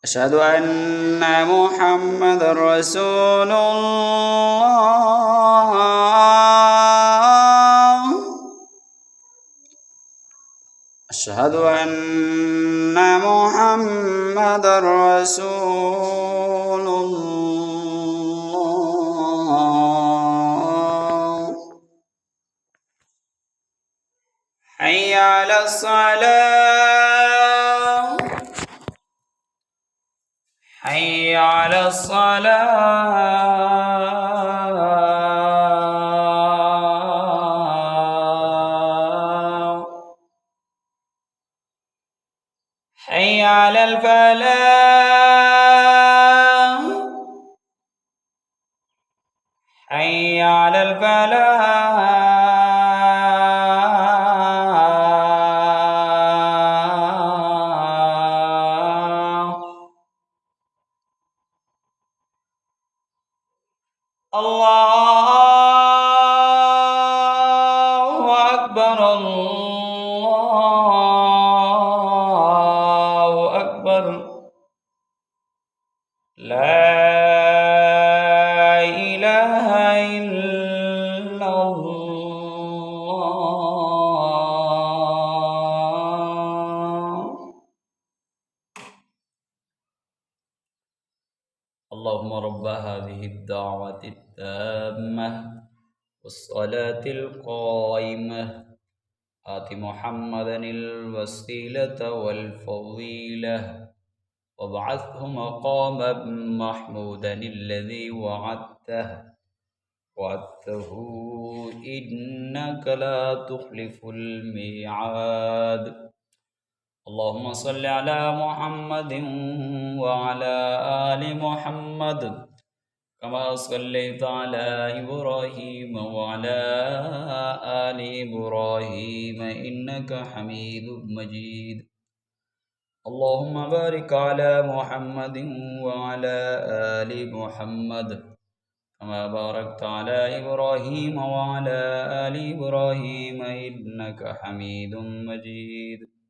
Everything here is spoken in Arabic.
أشهد أن محمد رسول الله. أشهد أن محمد رسول الله. حي على الصلاة. حي على الصلاة. حي على الفلاح. حي على الفلاح. الله أكبر الله أكبر. لا إله إلا الله. اللهم رب هذه الدعوة التامة والصلاة القائمة آت محمدا الوسيلة والفضيلة وابعثه مقاما محمودا الذي وعدته إنك لا تخلف الميعاد. اللهم صل على محمد وعلى آل محمد كما صليت على إبراهيم وعلى آل إبراهيم إنك حميد مجيد. اللهم بارك على محمد وعلى آل محمد كما باركت على إبراهيم وعلى آل إبراهيم إنك حميد مجيد.